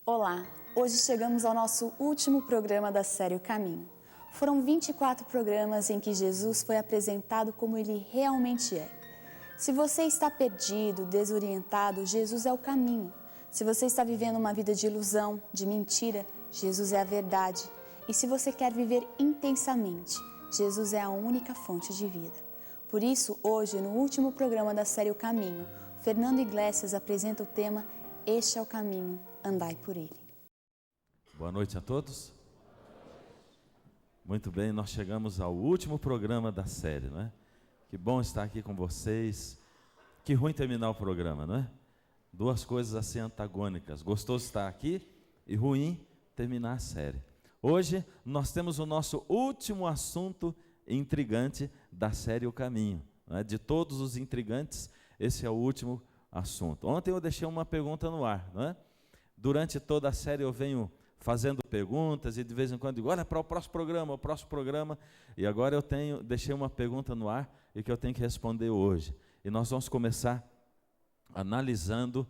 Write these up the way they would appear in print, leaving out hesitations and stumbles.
Olá, hoje chegamos ao nosso último programa da série O Caminho. Foram 24 programas em que Jesus foi apresentado como Ele realmente é. Se você está perdido, desorientado, Jesus é o caminho. Se você está vivendo uma vida de ilusão, de mentira, Jesus é a verdade. E se você quer viver intensamente, Jesus é a única fonte de vida. Por isso, hoje, no último programa da série O Caminho, Fernando Iglesias apresenta o tema Este é o caminho, andai por ele. Boa noite a todos. Muito bem, nós chegamos ao último programa da série, não é? Que bom estar aqui com vocês. Que ruim terminar o programa, não é? Duas coisas assim antagônicas. Gostoso estar aqui e ruim terminar a série. Hoje nós temos o nosso último assunto intrigante da série O Caminho, não é? De todos os intrigantes, esse é o último assunto. Ontem eu deixei uma pergunta no ar, não é? Durante toda a série eu venho fazendo perguntas e de vez em quando digo, olha para o próximo programa, e agora deixei uma pergunta no ar e que eu tenho que responder hoje. E nós vamos começar analisando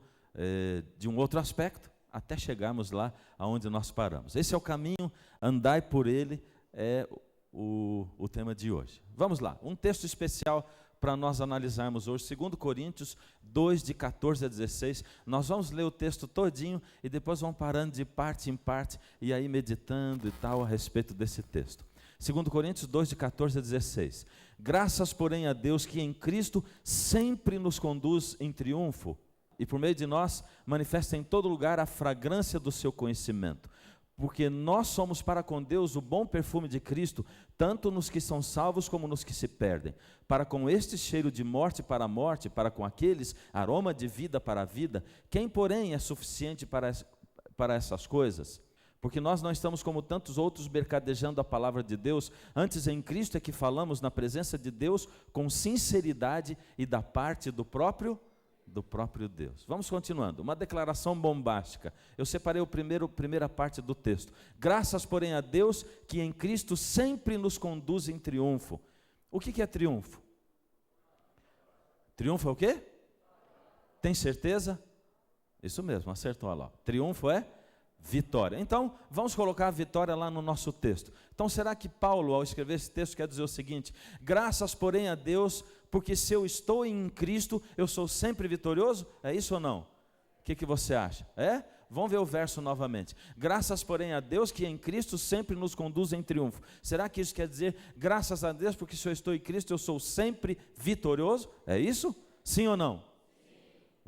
de um outro aspecto, até chegarmos lá aonde nós paramos. Esse é o caminho, andai por ele, é o tema de hoje. Vamos lá, um texto especial para nós analisarmos hoje, 2 Coríntios 2, de 14 a 16, nós vamos ler o texto todinho e depois vamos parando de parte em parte e aí meditando e tal a respeito desse texto. 2 Coríntios 2, de 14 a 16, graças porém a Deus que em Cristo sempre nos conduz em triunfo e por meio de nós manifesta em todo lugar a fragrância do seu conhecimento. Porque nós somos para com Deus o bom perfume de Cristo, tanto nos que são salvos como nos que se perdem. Para com este cheiro de morte para a morte, para com aqueles aroma de vida para a vida, quem porém é suficiente para essas coisas? Porque nós não estamos como tantos outros mercadejando a palavra de Deus, antes em Cristo é que falamos na presença de Deus com sinceridade e da parte do próprio Deus. Vamos continuando, uma declaração bombástica. Eu separei a primeira parte do texto. Graças, porém, a Deus que em Cristo sempre nos conduz em triunfo. O que é triunfo? Triunfo é o quê? Tem certeza? Isso mesmo, acertou lá. Triunfo é vitória. Então, vamos colocar a vitória lá no nosso texto. Então, será que Paulo, ao escrever esse texto, quer dizer o seguinte: graças, porém, a Deus, porque se eu estou em Cristo, eu sou sempre vitorioso? É isso ou não? O que você acha? É? Vamos ver o verso novamente. Graças, porém, a Deus, que em Cristo sempre nos conduz em triunfo. Será que isso quer dizer, graças a Deus, porque se eu estou em Cristo, eu sou sempre vitorioso? É isso? Sim ou não?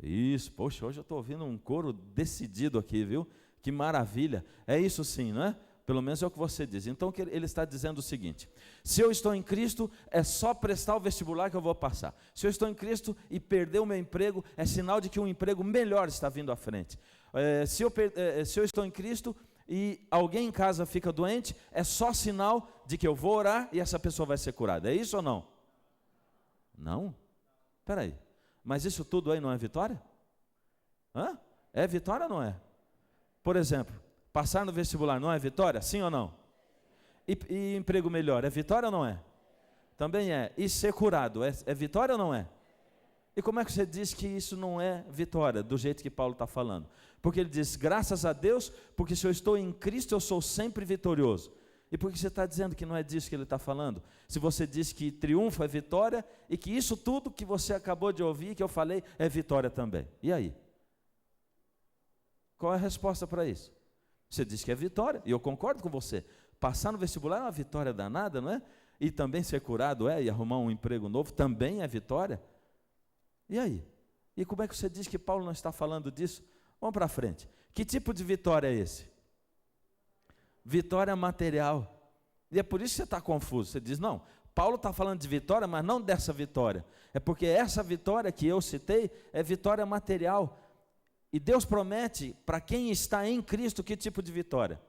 Sim. Isso, poxa, hoje eu estou ouvindo um coro decidido aqui, viu? Que maravilha, é isso sim, não é? Pelo menos é o que você diz. Então ele está dizendo o seguinte: se eu estou em Cristo, é só prestar o vestibular que eu vou passar. Se eu estou em Cristo e perder o meu emprego, é sinal de que um emprego melhor está vindo à frente. Se eu estou em Cristo e alguém em casa fica doente, é só sinal de que eu vou orar e essa pessoa vai ser curada. É isso ou não? Não? Espera aí, mas isso tudo aí não é vitória? Hã? É vitória ou não é? Por exemplo, passar no vestibular não é vitória? Sim ou não? E emprego melhor, é vitória ou não é? Também é. E ser curado, é vitória ou não é? E como é que você diz que isso não é vitória, do jeito que Paulo está falando? Porque ele diz, graças a Deus, porque se eu estou em Cristo, eu sou sempre vitorioso. E por que você está dizendo que não é disso que ele está falando? Se você diz que triunfo é vitória, e que isso tudo que você acabou de ouvir, que eu falei, é vitória também. E aí? Qual é a resposta para isso? Você diz que é vitória, e eu concordo com você. Passar no vestibular é uma vitória danada, não é? E também ser curado e arrumar um emprego novo também é vitória. E aí? E como é que você diz que Paulo não está falando disso? Vamos para frente. Que tipo de vitória é esse? Vitória material. E é por isso que você está confuso. Você diz, não, Paulo está falando de vitória, mas não dessa vitória. É porque essa vitória que eu citei é vitória material. E Deus promete para quem está em Cristo que tipo de vitória?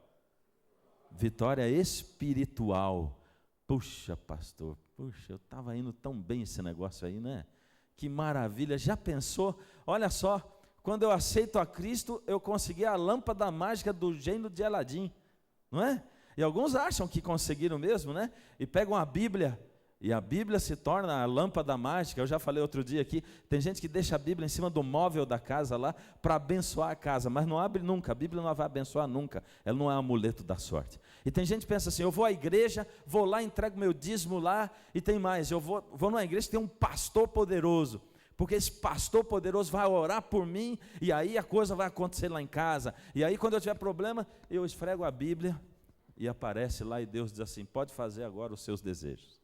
Vitória espiritual. Puxa, pastor, eu estava indo tão bem esse negócio aí, né? Que maravilha, já pensou? Olha só, quando eu aceito a Cristo, eu consegui a lâmpada mágica do gênio de Aladim, não é? E alguns acham que conseguiram mesmo, né? E pegam a Bíblia E a Bíblia se torna a lâmpada mágica. Eu já falei outro dia aqui, tem gente que deixa a Bíblia em cima do móvel da casa lá para abençoar a casa, mas não abre nunca, a Bíblia não vai abençoar nunca, ela não é um amuleto da sorte. E tem gente que pensa assim, eu vou à igreja, vou lá, entrego meu dízimo lá, e tem mais, eu vou numa igreja que tem um pastor poderoso, porque esse pastor poderoso vai orar por mim, e aí a coisa vai acontecer lá em casa, e aí quando eu tiver problema, eu esfrego a Bíblia, e aparece lá e Deus diz assim, pode fazer agora os seus desejos.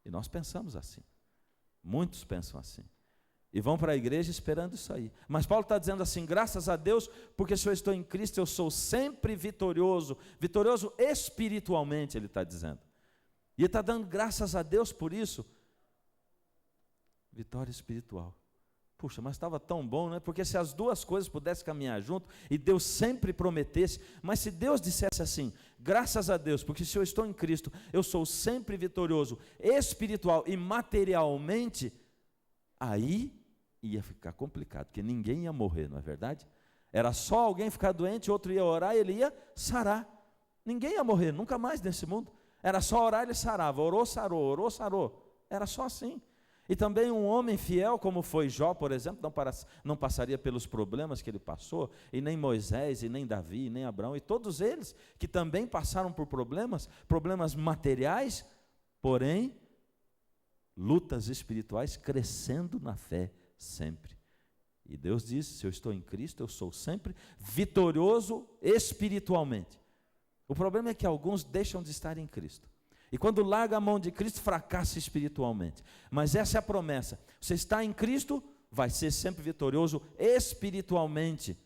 E nós pensamos assim, muitos pensam assim, e vão para a igreja esperando isso aí. Mas Paulo está dizendo assim, graças a Deus, porque se eu estou em Cristo, eu sou sempre vitorioso, vitorioso espiritualmente, ele está dizendo. E ele está dando graças a Deus por isso, vitória espiritual. Puxa, mas estava tão bom, né? Porque se as duas coisas pudessem caminhar junto, e Deus sempre prometesse, mas se Deus dissesse assim, graças a Deus, porque se eu estou em Cristo, eu sou sempre vitorioso, espiritual e materialmente, aí ia ficar complicado, porque ninguém ia morrer, não é verdade? Era só alguém ficar doente, outro ia orar e ele ia sarar. Ninguém ia morrer, nunca mais nesse mundo. Era só orar e ele sarava, orou, sarou. Era só assim. E também um homem fiel, como foi Jó, por exemplo, não passaria pelos problemas que ele passou, e nem Moisés, e nem Davi, e nem Abraão, e todos eles que também passaram por problemas materiais, porém, lutas espirituais, crescendo na fé sempre. E Deus disse, se eu estou em Cristo, eu sou sempre vitorioso espiritualmente. O problema é que alguns deixam de estar em Cristo. E quando larga a mão de Cristo, fracassa espiritualmente. Mas essa é a promessa. Você está em Cristo, vai ser sempre vitorioso espiritualmente.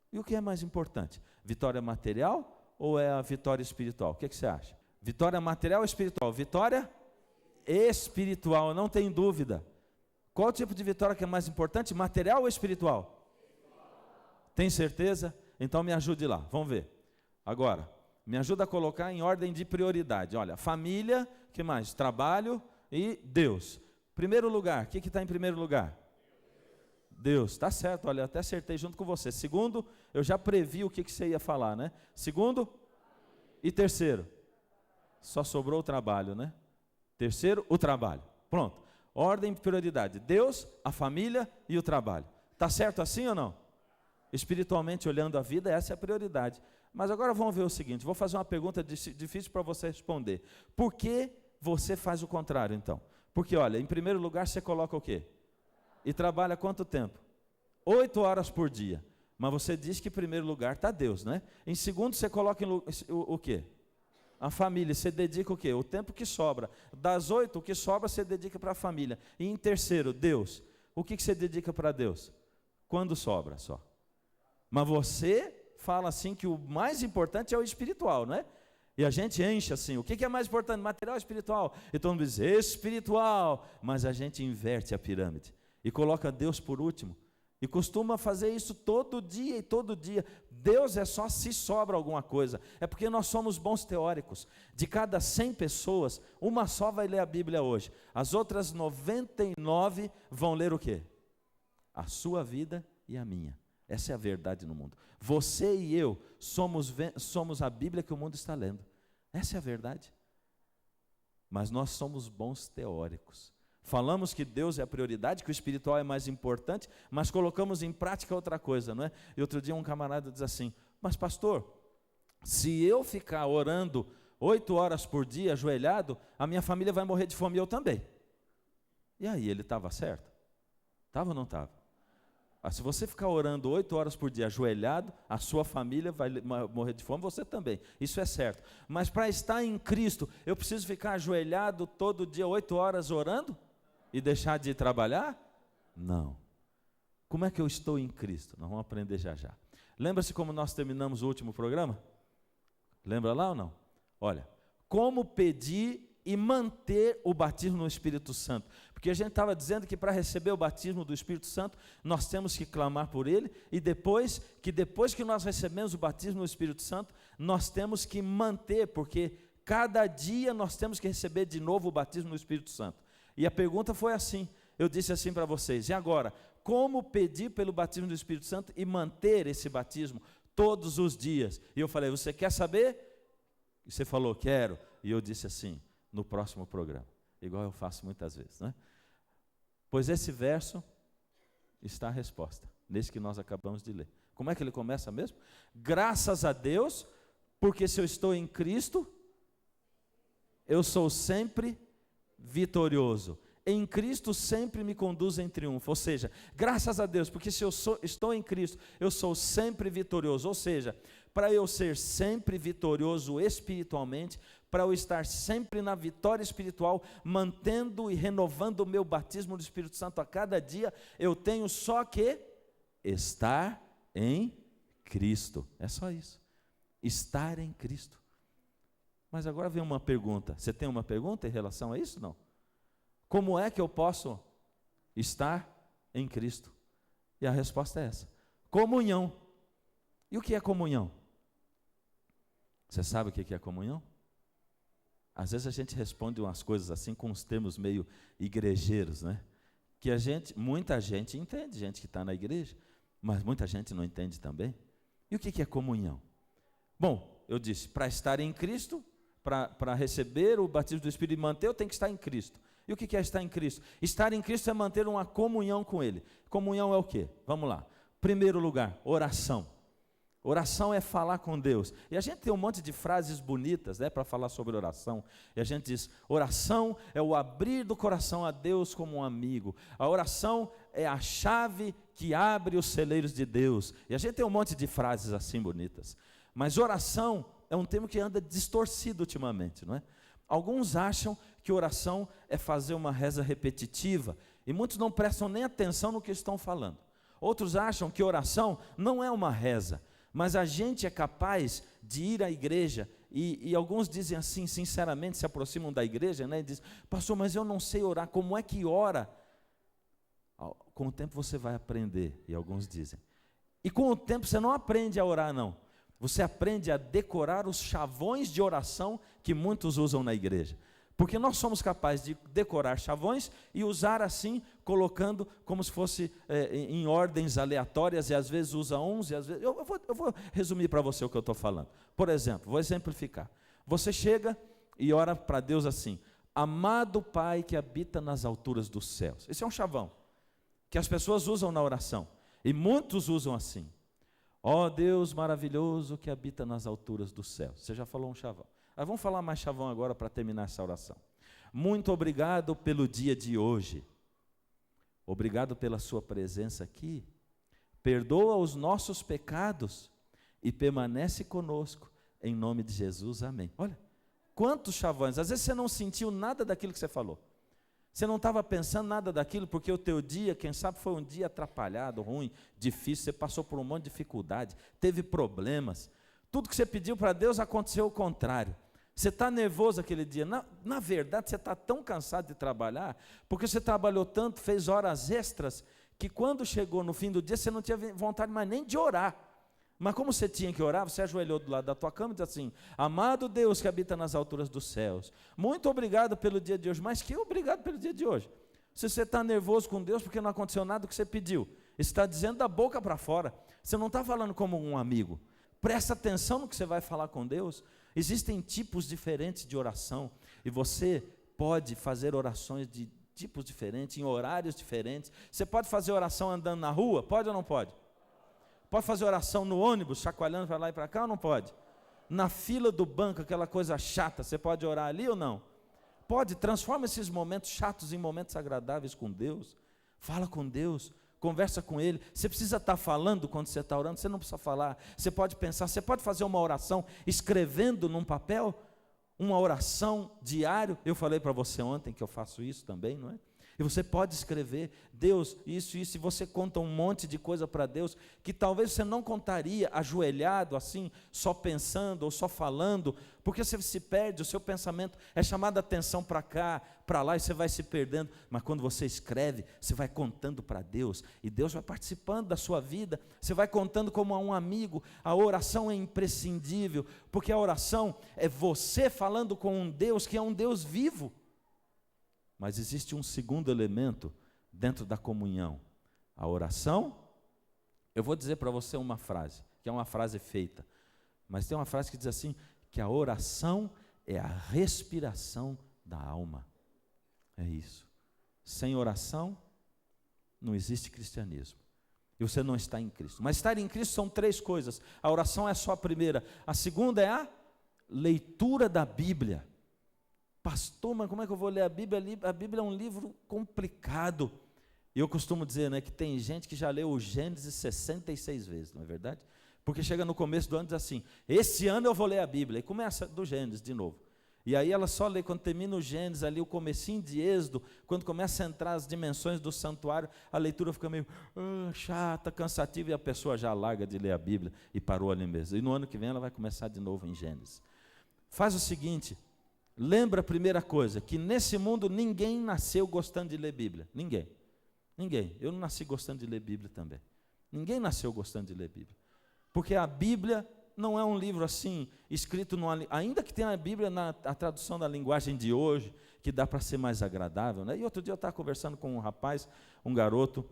E o que é mais importante? Vitória material ou é a vitória espiritual? O que você acha? Vitória material ou espiritual? Vitória espiritual, não tem dúvida. Qual o tipo de vitória que é mais importante? Material ou espiritual? Tem certeza? Então me ajude lá, vamos ver. Agora, me ajuda a colocar em ordem de prioridade. Olha, família, que mais? Trabalho e Deus. Primeiro lugar, o que está em primeiro lugar? Deus, está certo, olha, eu até acertei junto com você. Segundo, eu já previ o que você ia falar, né? Segundo e terceiro, só sobrou o trabalho, né? Terceiro, o trabalho. Pronto, ordem de prioridade, Deus, a família e o trabalho. Está certo assim ou não? Espiritualmente olhando a vida, essa é a prioridade. Mas agora vamos ver o seguinte, vou fazer uma pergunta difícil para você responder. Por que você faz o contrário, então? Porque, olha, em primeiro lugar você coloca o quê? E trabalha quanto tempo? 8 horas por dia. Mas você diz que em primeiro lugar está Deus, né? Em segundo você coloca o quê? A família, você dedica o quê? O tempo que sobra. Das 8, o que sobra você dedica para a família. E em terceiro, Deus. O que você dedica para Deus? Quando sobra só. Mas você fala assim que o mais importante é o espiritual, não é? E a gente enche assim, o que é mais importante, material ou espiritual? E todo mundo diz, espiritual, mas a gente inverte a pirâmide e coloca Deus por último, e costuma fazer isso todo dia e todo dia. Deus é só se sobra alguma coisa, é porque nós somos bons teóricos. De cada 100 pessoas, uma só vai ler a Bíblia hoje, as outras 99 vão ler o quê? A sua vida e a minha. Essa é a verdade no mundo. Você e eu somos a Bíblia que o mundo está lendo. Essa é a verdade. Mas nós somos bons teóricos. Falamos que Deus é a prioridade, que o espiritual é mais importante, mas colocamos em prática outra coisa, não é? E outro dia um camarada diz assim, mas pastor, se eu ficar orando 8 horas por dia, ajoelhado, a minha família vai morrer de fome e eu também. E aí, ele estava certo? Estava ou não estava? Se você ficar orando 8 horas por dia ajoelhado, a sua família vai morrer de fome, você também. Isso é certo. Mas para estar em Cristo, eu preciso ficar ajoelhado todo dia 8 horas orando? E deixar de trabalhar? Não. Como é que eu estou em Cristo? Nós vamos aprender já já. Lembra-se como nós terminamos o último programa? Lembra lá ou não? Olha, como pedir e manter o batismo no Espírito Santo. Porque a gente estava dizendo que para receber o batismo do Espírito Santo, nós temos que clamar por ele, e depois que nós recebemos o batismo no Espírito Santo, nós temos que manter, porque cada dia nós temos que receber de novo o batismo no Espírito Santo. E a pergunta foi assim, eu disse assim para vocês, e agora, como pedir pelo batismo do Espírito Santo e manter esse batismo todos os dias? E eu falei, você quer saber? E você falou, quero. E eu disse assim, no próximo programa. igual eu faço muitas vezes, né? Pois esse verso está a resposta, nesse que nós acabamos de ler. Como é que ele começa mesmo? Graças a Deus, porque se eu estou em Cristo, eu sou sempre vitorioso. Em Cristo sempre me conduz em triunfo. Ou seja, graças a Deus, porque se eu estou em Cristo, eu sou sempre vitorioso. Ou seja, para eu ser sempre vitorioso espiritualmente, para eu estar sempre na vitória espiritual, mantendo e renovando o meu batismo do Espírito Santo a cada dia, eu tenho só que estar em Cristo. É só isso. Estar em Cristo. Mas agora vem uma pergunta. Você tem uma pergunta em relação a isso? Não? Como é que eu posso estar em Cristo? E a resposta é essa: comunhão. E o que é comunhão? Você sabe o que é comunhão? Às vezes a gente responde umas coisas assim com uns termos meio igrejeiros, né? Que muita gente entende, gente que está na igreja, mas muita gente não entende também. E o que é comunhão? Bom, eu disse, para estar em Cristo, para receber o batismo do Espírito e manter, eu tenho que estar em Cristo. E o que é estar em Cristo? Estar em Cristo é manter uma comunhão com Ele. Comunhão é o quê? Vamos lá. Primeiro lugar, oração. Oração é falar com Deus. E a gente tem um monte de frases bonitas, né, para falar sobre oração. E a gente diz, oração é o abrir do coração a Deus como um amigo. A oração é a chave que abre os celeiros de Deus. E a gente tem um monte de frases assim bonitas. Mas oração é um termo que anda distorcido ultimamente, não é? Alguns acham que oração é fazer uma reza repetitiva, e muitos não prestam nem atenção no que estão falando. Outros acham que oração não é uma reza, mas a gente é capaz de ir à igreja, e alguns dizem assim, sinceramente, se aproximam da igreja, né, e dizem, pastor, mas eu não sei orar, como é que ora? Com o tempo você vai aprender, e alguns dizem. E com o tempo você não aprende a orar, não. Você aprende a decorar os chavões de oração que muitos usam na igreja. Porque nós somos capazes de decorar chavões e usar assim, colocando como se fosse em ordens aleatórias, e às vezes usa uns, e às vezes... Eu vou resumir para você o que eu estou falando. Por exemplo, vou exemplificar. Você chega e ora para Deus assim, amado Pai que habita nas alturas dos céus. Esse é um chavão que as pessoas usam na oração, e muitos usam assim. Ó Deus maravilhoso que habita nas alturas dos céus. Você já falou um chavão. Vamos falar mais chavão agora para terminar essa oração. Muito obrigado pelo dia de hoje. Obrigado pela sua presença aqui. Perdoa os nossos pecados e permanece conosco. Em nome de Jesus, amém. Olha, quantos chavões. Às vezes você não sentiu nada daquilo que você falou. Você não estava pensando nada daquilo, porque o teu dia, quem sabe, foi um dia atrapalhado, ruim, difícil, você passou por um monte de dificuldade, teve problemas. Tudo que você pediu para Deus aconteceu o contrário. Você está nervoso aquele dia. Na verdade, você está tão cansado de trabalhar, porque você trabalhou tanto, fez horas extras, que quando chegou no fim do dia, você não tinha vontade mais nem de orar. Mas como você tinha que orar, você ajoelhou do lado da tua cama e disse assim, amado Deus que habita nas alturas dos céus, muito obrigado pelo dia de hoje. Mas que obrigado pelo dia de hoje? Se você está nervoso com Deus porque não aconteceu nada do que você pediu, está dizendo da boca para fora, você não está falando como um amigo. Presta atenção no que você vai falar com Deus. Existem tipos diferentes de oração, e você pode fazer orações de tipos diferentes, em horários diferentes. Você pode fazer oração andando na rua, pode ou não pode? Pode fazer oração no ônibus, chacoalhando para lá e para cá ou não pode? Na fila do banco, aquela coisa chata, você pode orar ali ou não? Pode, transforma esses momentos chatos em momentos agradáveis com Deus. Fala com Deus, conversa com Ele. Você precisa estar falando quando você está orando, você não precisa falar. Você pode pensar, você pode fazer uma oração escrevendo num papel, uma oração diário. Eu falei para você ontem que eu faço isso também, não é? E você pode escrever, Deus, isso, e você conta um monte de coisa para Deus, que talvez você não contaria ajoelhado assim, só pensando ou só falando, porque você se perde, o seu pensamento é chamado a atenção para cá, para lá, e você vai se perdendo. Mas quando você escreve, você vai contando para Deus, e Deus vai participando da sua vida, você vai contando como a um amigo. A oração é imprescindível, porque a oração é você falando com um Deus que é um Deus vivo. Mas existe um segundo elemento dentro da comunhão. A oração, eu vou dizer para você uma frase, que é uma frase feita, mas tem uma frase que diz assim, que a oração é a respiração da alma. É isso. Sem oração, não existe cristianismo. E você não está em Cristo. Mas estar em Cristo são 3 coisas. A oração é só a primeira. A segunda é a leitura da Bíblia. Pastor, mas como é que eu vou ler a Bíblia? A Bíblia é um livro complicado. E eu costumo dizer, né, que tem gente que já leu o Gênesis 66 vezes, não é verdade? Porque chega no começo do ano e diz assim, esse ano eu vou ler a Bíblia. E começa do Gênesis de novo. E aí ela só lê, quando termina o Gênesis, ali o comecinho de Êxodo, quando começa a entrar as dimensões do santuário, a leitura fica meio chata, cansativa, e a pessoa já larga de ler a Bíblia e parou ali mesmo. E no ano que vem ela vai começar de novo em Gênesis. Faz o seguinte, lembra a primeira coisa, que nesse mundo ninguém nasceu gostando de ler Bíblia. Ninguém. Eu não nasci gostando de ler Bíblia também. Ninguém nasceu gostando de ler Bíblia. Porque a Bíblia não é um livro assim, escrito ainda que tenha a Bíblia a tradução da linguagem de hoje, que dá para ser mais agradável, né? E outro dia eu estava conversando com um rapaz, um garoto,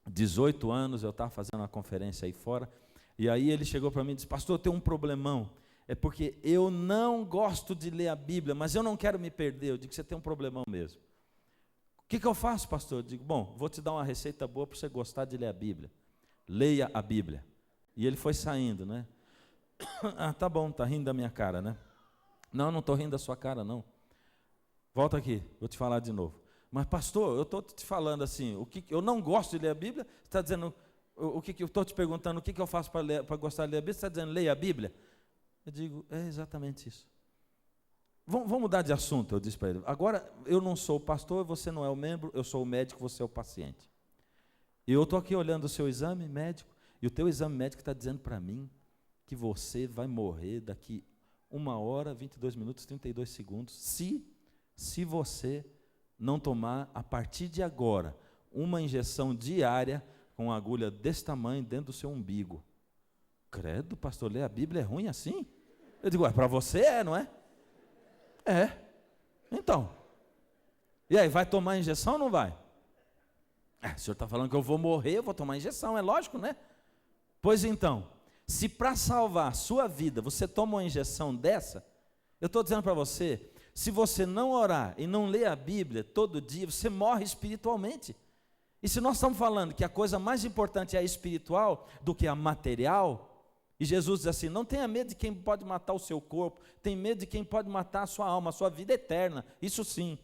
18 anos, eu estava fazendo uma conferência aí fora, e aí ele chegou para mim e disse, pastor, eu tenho um problemão, é porque eu não gosto de ler a Bíblia, mas eu não quero me perder. Eu digo, você tem um problemão mesmo. O que eu faço, pastor? Eu digo, bom, vou te dar uma receita boa para você gostar de ler a Bíblia. Leia a Bíblia. E ele foi saindo, né? Ah, tá bom, tá rindo da minha cara, né? Não, não estou rindo da sua cara, não. Volta aqui, vou te falar de novo. Mas, pastor, eu estou te falando assim, eu não gosto de ler a Bíblia, você está dizendo, eu estou te perguntando o que eu faço para gostar de ler a Bíblia, você está dizendo, leia a Bíblia? Eu digo, é exatamente isso. Vamos mudar de assunto, eu disse para ele. Agora, eu não sou o pastor, você não é o membro, eu sou o médico, você é o paciente. E eu estou aqui olhando o seu exame médico, e o teu exame médico está dizendo para mim que você vai morrer daqui 1 hora, 22 minutos, 32 segundos, se você não tomar, a partir de agora, uma injeção diária com uma agulha desse tamanho dentro do seu umbigo. Credo, pastor, ler a Bíblia é ruim assim? Eu digo, para você é, não é? É. Então. E aí, vai tomar injeção ou não vai? O senhor está falando que eu vou morrer, eu vou tomar injeção, é lógico, né? Pois então, se para salvar a sua vida você toma uma injeção dessa, eu estou dizendo para você, se você não orar e não ler a Bíblia todo dia, você morre espiritualmente. E se nós estamos falando que a coisa mais importante é a espiritual do que a material, e Jesus diz assim, não tenha medo de quem pode matar o seu corpo, tem medo de quem pode matar a sua alma, a sua vida eterna, isso sim,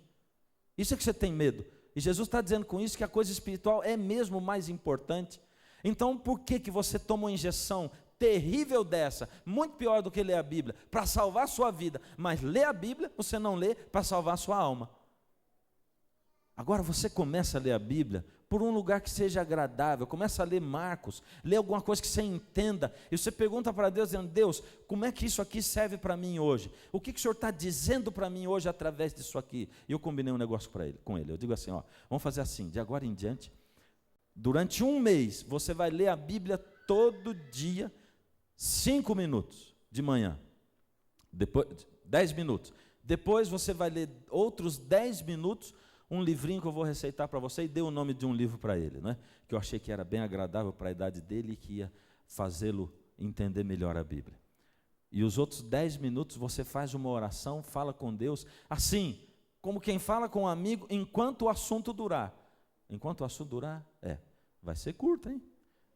isso é que você tem medo. E Jesus está dizendo com isso que a coisa espiritual é mesmo mais importante. Então por que você toma uma injeção terrível dessa, muito pior do que ler a Bíblia, para salvar a sua vida, mas ler a Bíblia você não lê para salvar a sua alma? Agora você começa a ler a Bíblia por um lugar que seja agradável, começa a ler Marcos, lê alguma coisa que você entenda, e você pergunta para Deus, dizendo, Deus, como é que isso aqui serve para mim hoje? O que o Senhor está dizendo para mim hoje através disso aqui? E eu combinei um negócio com ele, eu digo assim, vamos fazer assim, de agora em diante, durante 1 mês, você vai ler a Bíblia todo dia, 5 minutos de manhã, depois 10 minutos, depois você vai ler outros 10 minutos, um livrinho que eu vou receitar para você, e dei o nome de um livro para ele, né? Que eu achei que era bem agradável para a idade dele e que ia fazê-lo entender melhor a Bíblia. E os outros 10 minutos você faz uma oração, fala com Deus, assim, como quem fala com um amigo, enquanto o assunto durar. Enquanto o assunto durar, vai ser curto, hein?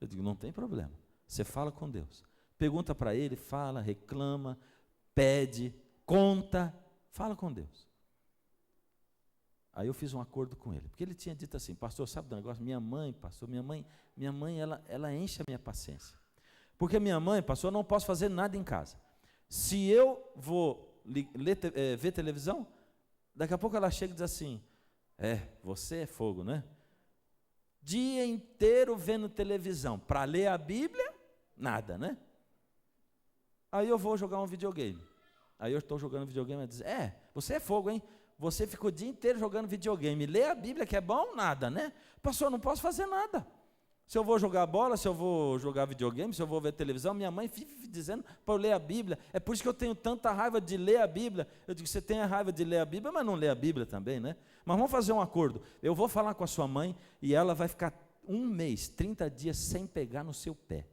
Eu digo, não tem problema, você fala com Deus. Pergunta para ele, fala, reclama, pede, conta, fala com Deus. Aí eu fiz um acordo com ele, porque ele tinha dito assim, pastor, sabe do negócio? Minha mãe, pastor, minha mãe ela enche a minha paciência. Porque minha mãe, pastor, eu não posso fazer nada em casa. Se eu vou ver televisão, daqui a pouco ela chega e diz assim, você é fogo, né? Dia inteiro vendo televisão, para ler a Bíblia, nada, né? Aí eu vou jogar um videogame. Aí eu estou jogando videogame e diz, você é fogo, hein? Você fica o dia inteiro jogando videogame, lê a Bíblia que é bom, nada, né? Pastor, eu não posso fazer nada. Se eu vou jogar bola, se eu vou jogar videogame, se eu vou ver televisão, minha mãe vive dizendo para eu ler a Bíblia. É por isso que eu tenho tanta raiva de ler a Bíblia. Eu digo, você tem a raiva de ler a Bíblia, mas não lê a Bíblia também, né? Mas vamos fazer um acordo. Eu vou falar com a sua mãe e ela vai ficar 1 mês, 30 dias sem pegar no seu pé.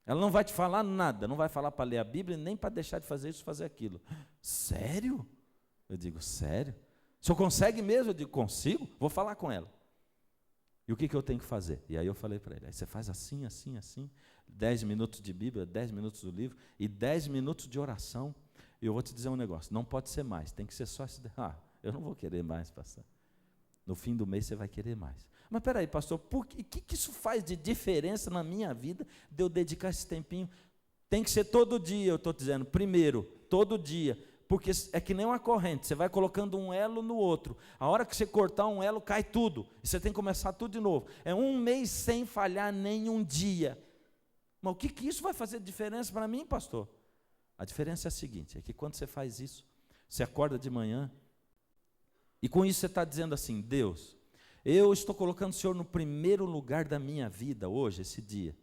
Ela não vai te falar nada, não vai falar para ler a Bíblia, nem para deixar de fazer isso, fazer aquilo. Sério? Eu digo, sério? O senhor consegue mesmo? Eu digo, consigo, vou falar com ela. E o que eu tenho que fazer? E aí eu falei para ele, aí você faz assim, assim, assim, 10 minutos de Bíblia, 10 minutos do livro e 10 minutos de oração. E eu vou te dizer um negócio, não pode ser mais, tem que ser só esse. Eu não vou querer mais, pastor. No fim do mês você vai querer mais. Mas peraí, pastor, o que isso faz de diferença na minha vida de eu dedicar esse tempinho? Tem que ser todo dia, eu estou dizendo, primeiro, todo dia. Porque é que nem uma corrente, você vai colocando um elo no outro. A hora que você cortar um elo, cai tudo. E você tem que começar tudo de novo. É um mês sem falhar nenhum dia. Mas o que isso vai fazer diferença para mim, pastor? A diferença é a seguinte, é que quando você faz isso, você acorda de manhã, e com isso você está dizendo assim, Deus, eu estou colocando o Senhor no primeiro lugar da minha vida hoje, esse dia.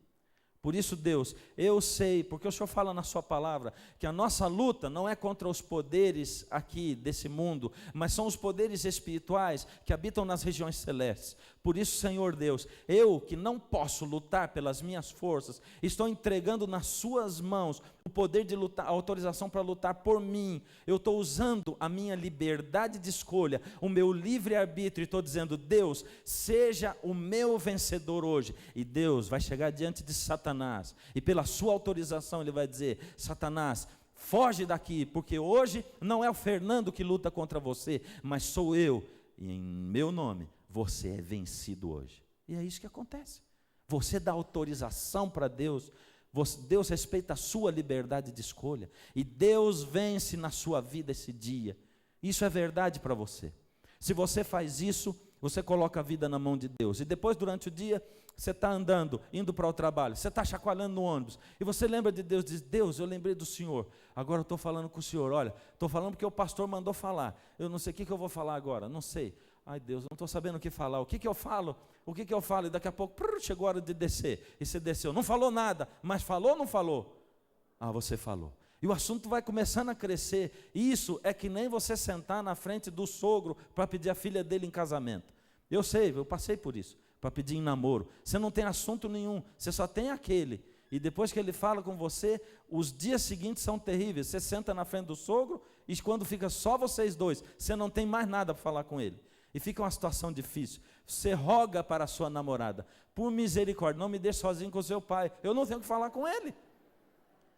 Por isso, Deus, eu sei, porque o Senhor fala na sua palavra, que a nossa luta não é contra os poderes aqui desse mundo, mas são os poderes espirituais que habitam nas regiões celestes. Por isso, Senhor Deus, eu que não posso lutar pelas minhas forças, estou entregando nas suas mãos o poder de lutar, a autorização para lutar por mim. Eu estou usando a minha liberdade de escolha, o meu livre-arbítrio, e estou dizendo, Deus, seja o meu vencedor hoje. E Deus vai chegar diante de Satanás, e pela sua autorização ele vai dizer, Satanás, foge daqui, porque hoje não é o Fernando que luta contra você, mas sou eu, e em meu nome, você é vencido hoje. E é isso que acontece. Você dá autorização para Deus, Deus respeita a sua liberdade de escolha, e Deus vence na sua vida esse dia. Isso é verdade para você. Se você faz isso, você coloca a vida na mão de Deus, e depois durante o dia, você está andando, indo para o trabalho, você está chacoalhando no ônibus, e você lembra de Deus, diz, Deus, eu lembrei do Senhor, agora eu estou falando com o Senhor, olha, estou falando porque o pastor mandou falar, eu não sei o que eu vou falar agora, não sei, ai Deus, eu não estou sabendo o que falar, o que eu falo, e daqui a pouco, chegou a hora de descer, e você desceu, não falou nada, mas falou ou não falou? Você falou. E o assunto vai começando a crescer. Isso é que nem você sentar na frente do sogro para pedir a filha dele em casamento. Eu sei, eu passei por isso, para pedir em namoro. Você não tem assunto nenhum, você só tem aquele. E depois que ele fala com você, os dias seguintes são terríveis. Você senta na frente do sogro e quando fica só vocês dois, você não tem mais nada para falar com ele. E fica uma situação difícil. Você roga para a sua namorada, por misericórdia, não me deixe sozinho com o seu pai. Eu não tenho que falar com ele.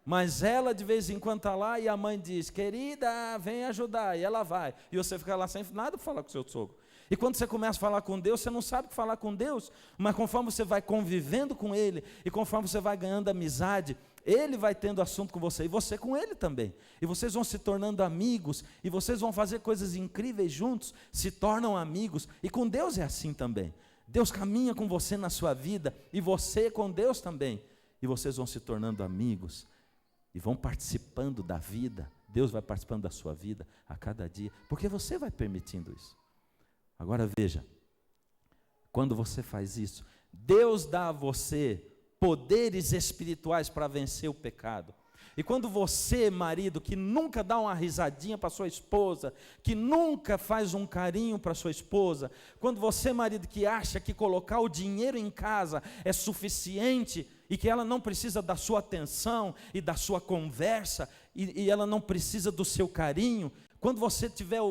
Mas ela de vez em quando está lá e a mãe diz, querida, vem ajudar, e ela vai. E você fica lá sem nada para falar com o seu sogro. E quando você começa a falar com Deus, você não sabe o que falar com Deus, mas conforme você vai convivendo com Ele, e conforme você vai ganhando amizade, Ele vai tendo assunto com você, e você com Ele também. E vocês vão se tornando amigos, e vocês vão fazer coisas incríveis juntos, se tornam amigos, e com Deus é assim também. Deus caminha com você na sua vida, e você com Deus também. E vocês vão se tornando amigos, e vão participando da vida, Deus vai participando da sua vida a cada dia, porque você vai permitindo isso. Agora veja, quando você faz isso, Deus dá a você poderes espirituais para vencer o pecado. E quando você, marido, que nunca dá uma risadinha para sua esposa, que nunca faz um carinho para sua esposa, quando você, marido, que acha que colocar o dinheiro em casa é suficiente e que ela não precisa da sua atenção e da sua conversa, e ela não precisa do seu carinho, quando você tiver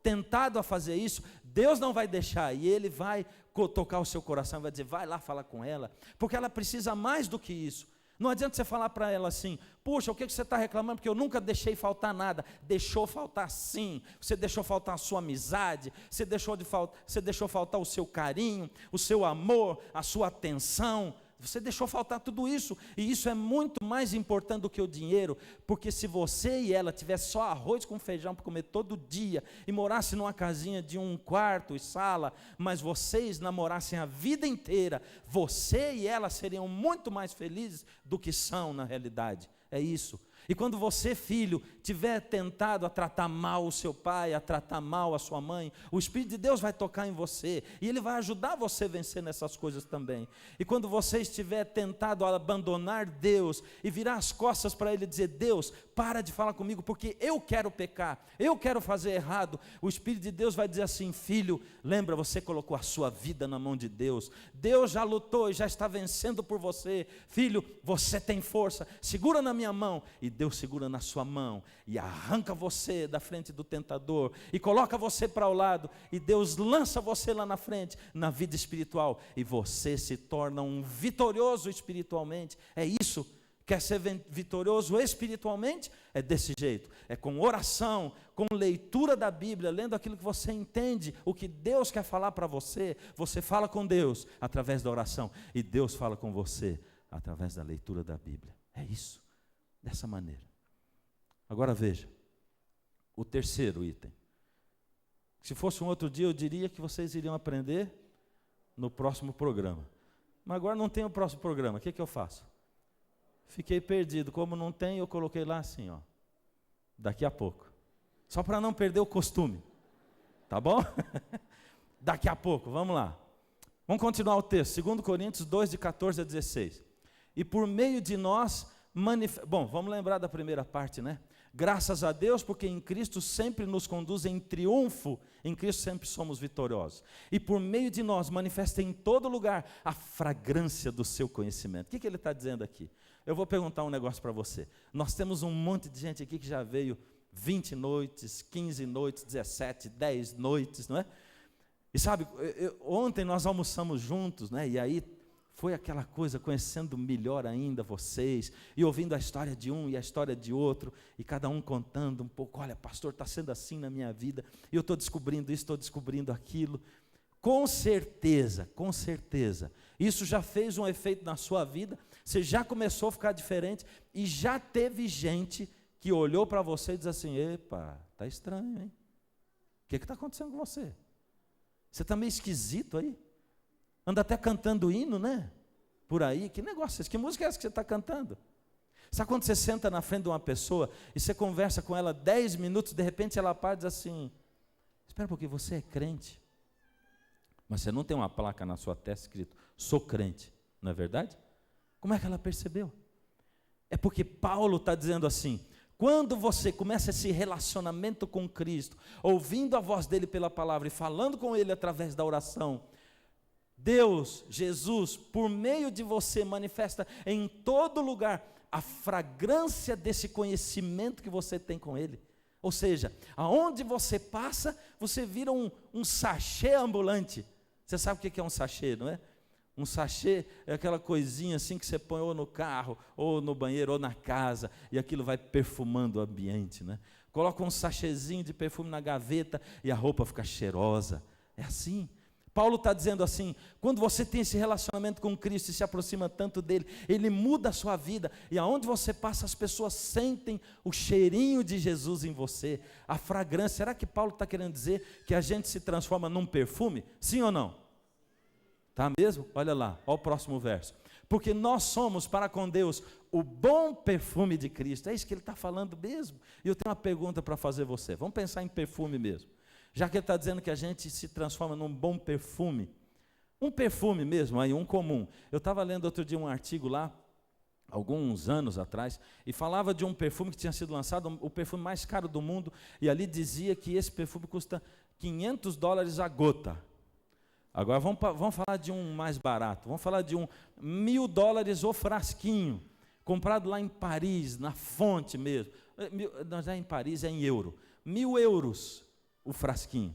tentado a fazer isso, Deus não vai deixar, e Ele vai tocar o seu coração, vai dizer, vai lá falar com ela, porque ela precisa mais do que isso. Não adianta você falar para ela assim, puxa, o que você está reclamando? Porque eu nunca deixei faltar nada. Deixou faltar sim, você deixou faltar a sua amizade, você deixou faltar o seu carinho, o seu amor, a sua atenção. Você deixou faltar tudo isso, e isso é muito mais importante do que o dinheiro, porque se você e ela tivessem só arroz com feijão para comer todo dia, e morassem numa casinha de 1 quarto e sala, mas vocês namorassem a vida inteira, você e ela seriam muito mais felizes do que são na realidade, é isso. E quando você, filho, tiver tentado a tratar mal o seu pai, a tratar mal a sua mãe, o Espírito de Deus vai tocar em você, e Ele vai ajudar você a vencer nessas coisas também. E quando você estiver tentado a abandonar Deus, e virar as costas para Ele e dizer, Deus, para de falar comigo, porque eu quero pecar, eu quero fazer errado, o Espírito de Deus vai dizer assim, filho, lembra, você colocou a sua vida na mão de Deus, Deus já lutou e já está vencendo por você, filho, você tem força, segura na minha mão, e Deus segura na sua mão e arranca você da frente do tentador e coloca você para o lado, e Deus lança você lá na frente, na vida espiritual, e você se torna um vitorioso espiritualmente. É isso. Quer ser vitorioso espiritualmente? É desse jeito, é com oração, com leitura da Bíblia, lendo aquilo que você entende, o que Deus quer falar para você. Você fala com Deus através da oração, e Deus fala com você através da leitura da Bíblia. É isso, dessa maneira. Agora veja, o terceiro item. Se fosse um outro dia, eu diria que vocês iriam aprender no próximo programa. Mas agora não tem o próximo programa, o que eu faço? Fiquei perdido, como não tem, eu coloquei lá assim, ó, daqui a pouco, só para não perder o costume, tá bom? Daqui a pouco, vamos lá, vamos continuar o texto, 2 Coríntios 2, de 14 a 16, e por meio de nós, bom, vamos lembrar da primeira parte, né? Graças a Deus, porque em Cristo sempre nos conduz em triunfo, em Cristo sempre somos vitoriosos, e por meio de nós manifesta em todo lugar a fragrância do seu conhecimento. O que ele está dizendo aqui? Eu vou perguntar um negócio para você. Nós temos um monte de gente aqui que já veio 20 noites, 15 noites, 17, 10 noites, não é? E sabe, ontem nós almoçamos juntos, né? E aí foi aquela coisa, conhecendo melhor ainda vocês, e ouvindo a história de um e a história de outro, e cada um contando um pouco, olha, pastor, está sendo assim na minha vida, e eu estou descobrindo isso, estou descobrindo aquilo. Com certeza, isso já fez um efeito na sua vida, você já começou a ficar diferente, e já teve gente que olhou para você e disse assim, epa, está estranho, hein? O que está acontecendo com você? Você está meio esquisito aí? Anda até cantando hino, né? Por aí, que negócio é esse? Que música é essa que você está cantando? Sabe quando você senta na frente de uma pessoa e você conversa com ela 10 minutos, de repente ela para e diz assim, espera um pouquinho, você é crente? Mas você não tem uma placa na sua testa escrito, sou crente, não é verdade? Como é que ela percebeu? É porque Paulo está dizendo assim, quando você começa esse relacionamento com Cristo, ouvindo a voz dele pela palavra e falando com ele através da oração, Deus, Jesus, por meio de você, manifesta em todo lugar a fragrância desse conhecimento que você tem com ele. Ou seja, aonde você passa, você vira um sachê ambulante. Você sabe o que é um sachê, não é? Um sachê é aquela coisinha assim que você põe ou no carro, ou no banheiro, ou na casa, e aquilo vai perfumando o ambiente, né? Coloca um sachêzinho de perfume na gaveta e a roupa fica cheirosa. É assim. Paulo está dizendo assim, quando você tem esse relacionamento com Cristo e se aproxima tanto dele, ele muda a sua vida, e aonde você passa as pessoas sentem o cheirinho de Jesus em você, a fragrância. Será que Paulo está querendo dizer que a gente se transforma num perfume? Sim ou não? Tá mesmo? Olha lá, olha o próximo verso. Porque nós somos para com Deus o bom perfume de Cristo. É isso que ele está falando mesmo. E eu tenho uma pergunta para fazer você. Vamos pensar em perfume mesmo. Já que ele está dizendo que a gente se transforma num bom perfume. Um perfume mesmo, aí, um comum. Eu estava lendo outro dia um artigo lá, alguns anos atrás, e falava de um perfume que tinha sido lançado, o perfume mais caro do mundo, e ali dizia que esse perfume custa $500 a gota. Agora vamos falar de um mais barato, vamos falar de $1.000 o frasquinho, comprado lá em Paris, na fonte mesmo. Não é em Paris, é em euro. 1.000 euros o frasquinho.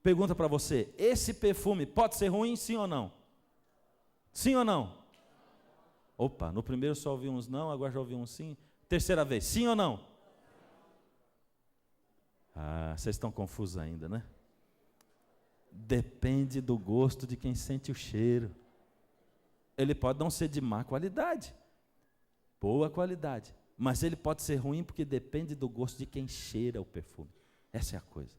Pergunta para você, esse perfume pode ser ruim, sim ou não? Sim ou não? Opa, no primeiro só ouvi uns não, agora já ouvi uns sim. Terceira vez, sim ou não? Ah, vocês estão confusos ainda, né? Depende do gosto de quem sente o cheiro. Ele pode não ser de má qualidade, boa qualidade, mas ele pode ser ruim porque depende do gosto de quem cheira o perfume. Essa é a coisa.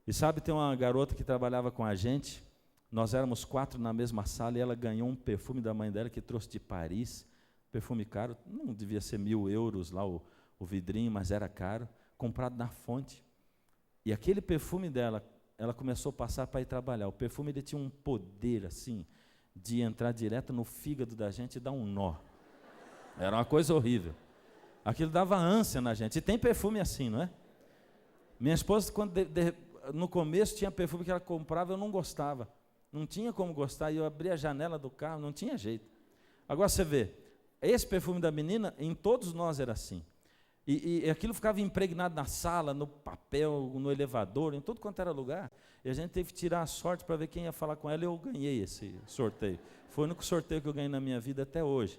E sabe, tem uma garota que trabalhava com a gente, nós éramos 4 na mesma sala, e ela ganhou um perfume da mãe dela que trouxe de Paris, perfume caro, não devia ser 1.000 euros lá o vidrinho, mas era caro, comprado na fonte. E aquele perfume dela, ela começou a passar para ir trabalhar. O perfume ele tinha um poder assim, de entrar direto no fígado da gente e dar um nó. Era uma coisa horrível. Aquilo dava ânsia na gente. E tem perfume assim, não é? Minha esposa, no começo, tinha perfume que ela comprava, eu não gostava. Não tinha como gostar, e eu abria a janela do carro, não tinha jeito. Agora você vê, esse perfume da menina, em todos nós era assim. E aquilo ficava impregnado na sala, no papel, no elevador, em tudo quanto era lugar. E a gente teve que tirar a sorte para ver quem ia falar com ela, e eu ganhei esse sorteio. Foi o único sorteio que eu ganhei na minha vida até hoje.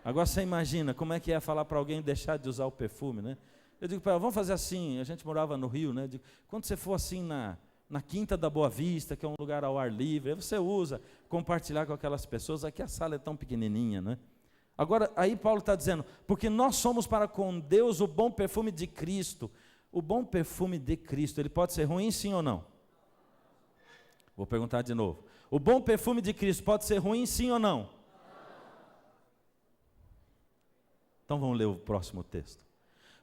Agora você imagina como é que é falar para alguém deixar de usar o perfume, né? Eu digo para ela, vamos fazer assim, a gente morava no Rio, né? Eu digo, quando você for assim na Quinta da Boa Vista, que é um lugar ao ar livre, aí você usa, compartilhar com aquelas pessoas, aqui a sala é tão pequenininha, né? Agora, aí Paulo está dizendo, porque nós somos para com Deus o bom perfume de Cristo. O bom perfume de Cristo, ele pode ser ruim, sim ou não? Vou perguntar de novo. O bom perfume de Cristo pode ser ruim, sim ou não? Então vamos ler o próximo texto.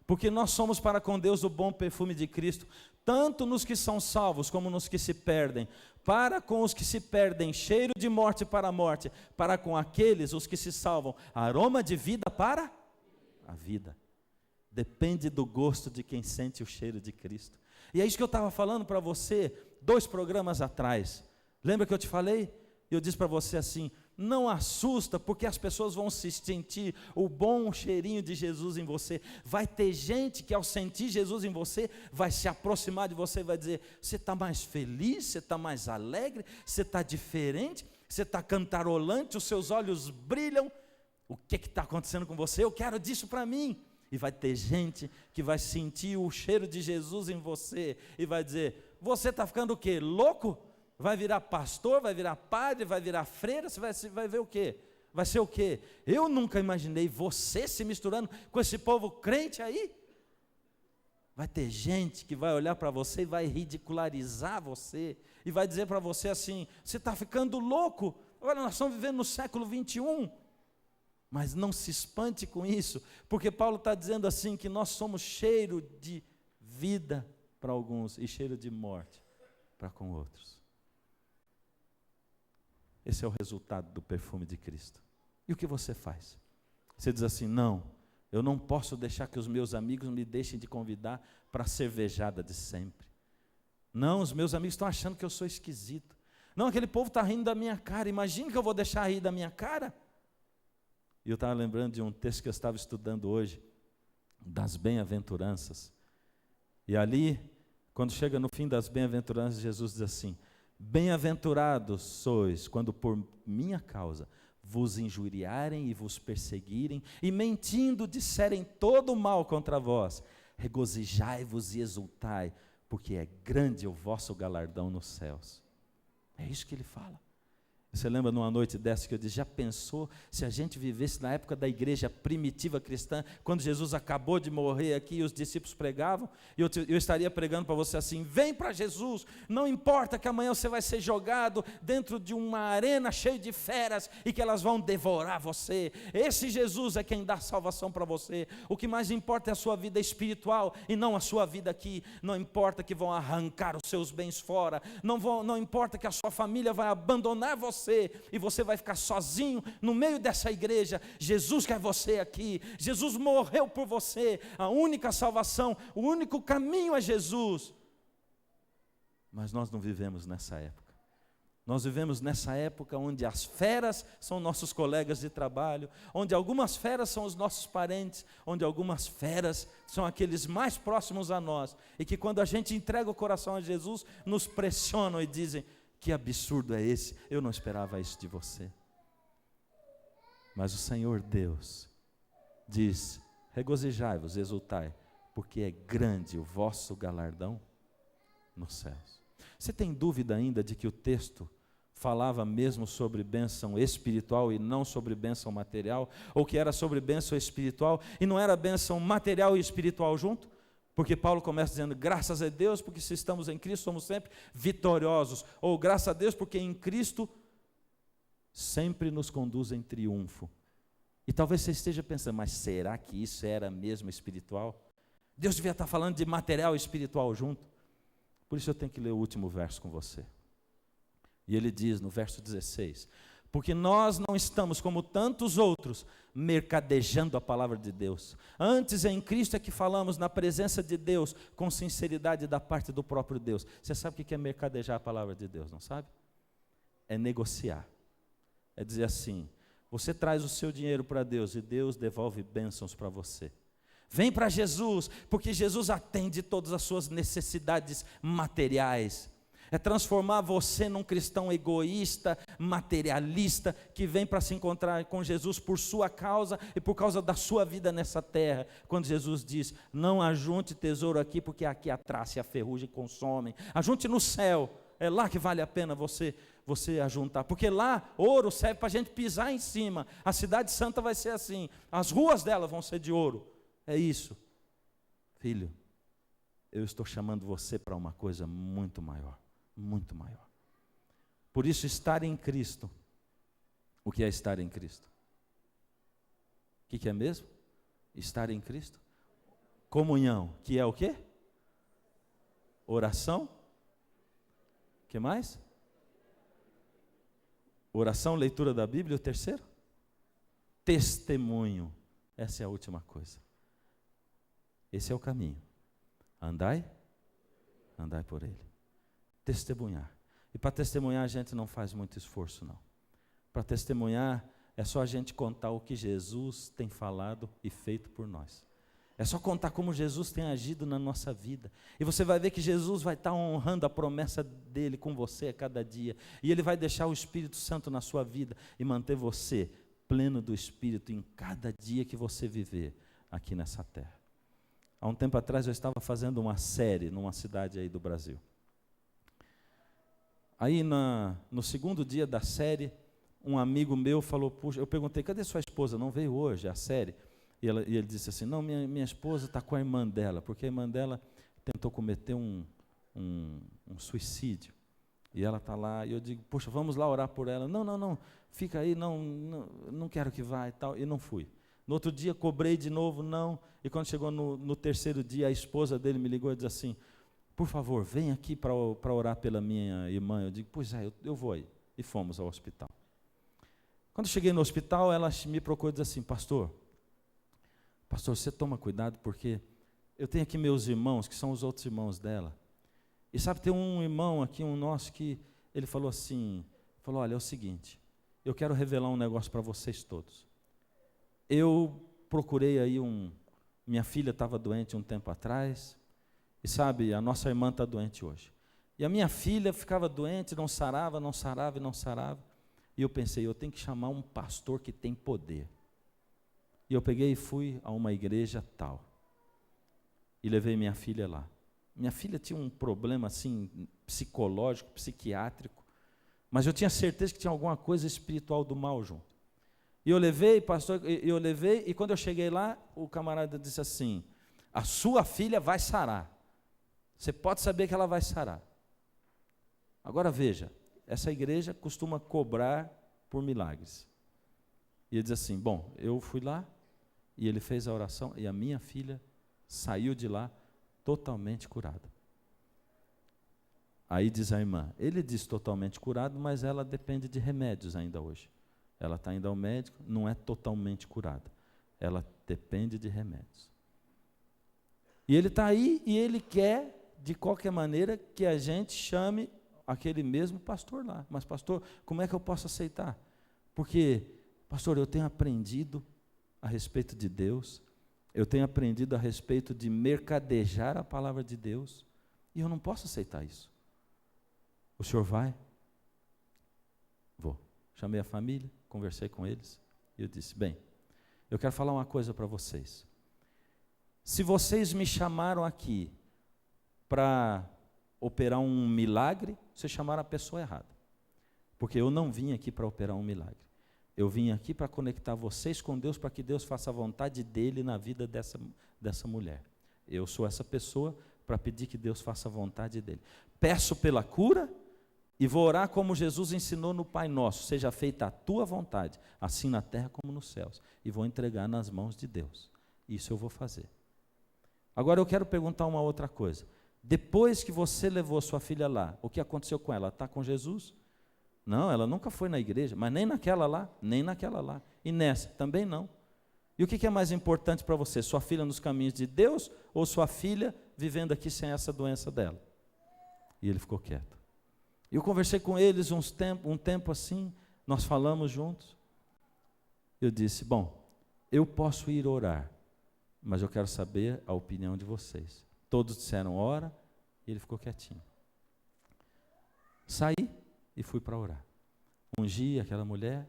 Porque nós somos para com Deus o bom perfume de Cristo, tanto nos que são salvos como nos que se perdem. Para com os que se perdem, cheiro de morte para a morte, para com aqueles, os que se salvam, aroma de vida para a vida. Depende do gosto de quem sente o cheiro de Cristo. E é isso que eu estava falando para você 2 programas atrás. Lembra que eu te falei? Eu disse para você assim, não assusta, porque as pessoas vão se sentir o bom cheirinho de Jesus em você. Vai ter gente que ao sentir Jesus em você, vai se aproximar de você e vai dizer, você está mais feliz, você está mais alegre, você está diferente, você está cantarolante, os seus olhos brilham. O que está acontecendo com você? Eu quero disso para mim. E vai ter gente que vai sentir o cheiro de Jesus em você e vai dizer, você está ficando o quê? Louco? Vai virar pastor, vai virar padre, vai virar freira, você vai ver o quê? Vai ser o quê? Eu nunca imaginei você se misturando com esse povo crente aí. Vai ter gente que vai olhar para você e vai ridicularizar você, e vai dizer para você assim, você está ficando louco, agora nós estamos vivendo no século 21, mas não se espante com isso, porque Paulo está dizendo assim, que nós somos cheiro de vida para alguns, e cheiro de morte para com outros. Esse é o resultado do perfume de Cristo. E o que você faz? Você diz assim, não, eu não posso deixar que os meus amigos me deixem de convidar para a cervejada de sempre. Não, os meus amigos estão achando que eu sou esquisito. Não, aquele povo está rindo da minha cara, imagina que eu vou deixar rir da minha cara? E eu estava lembrando de um texto que eu estava estudando hoje, das bem-aventuranças. E ali, quando chega no fim das bem-aventuranças, Jesus diz assim, bem-aventurados sois, quando por minha causa vos injuriarem e vos perseguirem, e mentindo disserem todo o mal contra vós, regozijai-vos e exultai, porque é grande o vosso galardão nos céus. É isso que ele fala. Você lembra numa noite dessa que eu disse, já pensou se a gente vivesse na época da igreja primitiva cristã, quando Jesus acabou de morrer aqui e os discípulos pregavam, e eu estaria pregando para você assim, vem para Jesus, não importa que amanhã você vai ser jogado dentro de uma arena cheia de feras e que elas vão devorar você, esse Jesus é quem dá salvação para você, o que mais importa é a sua vida espiritual e não a sua vida aqui, não importa que vão arrancar os seus bens fora, não importa que a sua família vai abandonar você, e você vai ficar sozinho no meio dessa igreja. Jesus quer você aqui, Jesus morreu por você, a única salvação, o único caminho é Jesus. Mas nós não vivemos nessa época. Nós vivemos nessa época onde as feras são nossos colegas de trabalho, onde algumas feras são os nossos parentes, onde algumas feras são aqueles mais próximos a nós, e que quando a gente entrega o coração a Jesus, nos pressionam e dizem, que absurdo é esse? Eu não esperava isso de você. Mas o Senhor Deus diz, regozijai-vos, exultai, porque é grande o vosso galardão nos céus. Você tem dúvida ainda de que o texto falava mesmo sobre bênção espiritual e não sobre bênção material? Ou que era sobre bênção espiritual e não era bênção material e espiritual junto? Porque Paulo começa dizendo, graças a Deus, porque se estamos em Cristo, somos sempre vitoriosos. Ou graças a Deus, porque em Cristo sempre nos conduz em triunfo. E talvez você esteja pensando, mas será que isso era mesmo espiritual? Deus devia estar falando de material e espiritual junto. Por isso eu tenho que ler o último verso com você. E ele diz no verso 16, porque nós não estamos como tantos outros, mercadejando a palavra de Deus. Antes em Cristo é que falamos na presença de Deus, com sinceridade da parte do próprio Deus. Você sabe o que é mercadejar a palavra de Deus, não sabe? É negociar. É dizer assim, Você traz o seu dinheiro para Deus e Deus devolve bênçãos para você. Vem para Jesus, porque Jesus atende todas as suas necessidades materiais. É transformar você num cristão egoísta, materialista, que vem para se encontrar com Jesus por sua causa e por causa da sua vida nessa terra. Quando Jesus diz, não ajunte tesouro aqui, porque aqui a traça e a ferrugem consomem. Ajunte no céu, é lá que vale a pena você ajuntar. Porque lá, ouro serve para a gente pisar em cima. A cidade santa vai ser assim, as ruas dela vão ser de ouro. É isso. Filho, eu estou chamando você para uma coisa muito maior. Muito maior. Por isso, estar em Cristo. O que é estar em Cristo? O que é mesmo? Estar em Cristo? Comunhão, que é o quê? Oração? O que mais? Oração, leitura da Bíblia, o terceiro? Testemunho. Essa é a última coisa. Esse é o caminho. Andai por ele. Testemunhar. E para testemunhar a gente não faz muito esforço, não. Para testemunhar é só a gente contar o que Jesus tem falado e feito por nós. É só contar como Jesus tem agido na nossa vida. E você vai ver que Jesus vai estar honrando a promessa dele com você a cada dia. E ele vai deixar o Espírito Santo na sua vida e manter você pleno do Espírito em cada dia que você viver aqui nessa terra. Há um tempo atrás eu estava fazendo uma série numa cidade aí do Brasil. Aí no segundo dia da série, um amigo meu falou, puxa, eu perguntei, cadê sua esposa? Não veio hoje a série? E ele disse assim, não, minha esposa está com a irmã dela, porque a irmã dela tentou cometer um suicídio. E ela está lá, e eu digo, poxa, vamos lá orar por ela. Não, fica aí, não quero que vá e tal. E não fui. No outro dia cobrei de novo, não. E quando chegou no terceiro dia, a esposa dele me ligou e disse assim, por favor, vem aqui para orar pela minha irmã. Eu digo, pois é, eu vou aí. E fomos ao hospital. Quando cheguei no hospital, ela me procurou e disse assim, pastor, você toma cuidado, porque eu tenho aqui meus irmãos, que são os outros irmãos dela. E sabe, tem um irmão aqui, um nosso, que ele falou assim, olha, é o seguinte, eu quero revelar um negócio para vocês todos. Eu procurei aí minha filha estava doente um tempo atrás, e sabe, a nossa irmã está doente hoje. E a minha filha ficava doente, não sarava. E eu pensei, eu tenho que chamar um pastor que tem poder. E eu peguei e fui a uma igreja tal. E levei minha filha lá. Minha filha tinha um problema assim, psicológico, psiquiátrico. Mas eu tinha certeza que tinha alguma coisa espiritual do mal junto. E eu levei, pastor, e quando eu cheguei lá, o camarada disse assim, a sua filha vai sarar. Você pode saber que ela vai sarar. Agora veja, essa igreja costuma cobrar por milagres. E ele diz assim, bom, eu fui lá, e ele fez a oração, e a minha filha saiu de lá totalmente curada. Aí diz a irmã, ele diz totalmente curado, mas ela depende de remédios ainda hoje. Ela está indo ao médico, não é totalmente curada. Ela depende de remédios. E ele está aí, e ele quer, de qualquer maneira, que a gente chame aquele mesmo pastor lá. Mas pastor, como é que eu posso aceitar? Porque, pastor, eu tenho aprendido a respeito de Deus, eu tenho aprendido a respeito de mercadejar a palavra de Deus, e eu não posso aceitar isso. O senhor vai? Vou. Chamei a família, conversei com eles, e eu disse, bem, eu quero falar uma coisa para vocês. Se vocês me chamaram aqui para operar um milagre, vocês chamaram a pessoa errada. Porque eu não vim aqui para operar um milagre. Eu vim aqui para conectar vocês com Deus, para que Deus faça a vontade dele na vida dessa mulher. Eu sou essa pessoa para pedir que Deus faça a vontade dele. Peço pela cura e vou orar como Jesus ensinou no Pai Nosso. Seja feita a tua vontade, assim na terra como nos céus. E vou entregar nas mãos de Deus. Isso eu vou fazer. Agora eu quero perguntar uma outra coisa. Depois que você levou sua filha lá, o que aconteceu com ela? Está com Jesus? Não, ela nunca foi na igreja, mas nem naquela lá, nem naquela lá. E nessa, também não. E o que é mais importante para você? Sua filha nos caminhos de Deus ou sua filha vivendo aqui sem essa doença dela? E ele ficou quieto. Eu conversei com eles um tempo assim, nós falamos juntos. Eu disse, bom, eu posso ir orar, mas eu quero saber a opinião de vocês. Todos disseram ora, e ele ficou quietinho. Saí e fui para orar. Ungi aquela mulher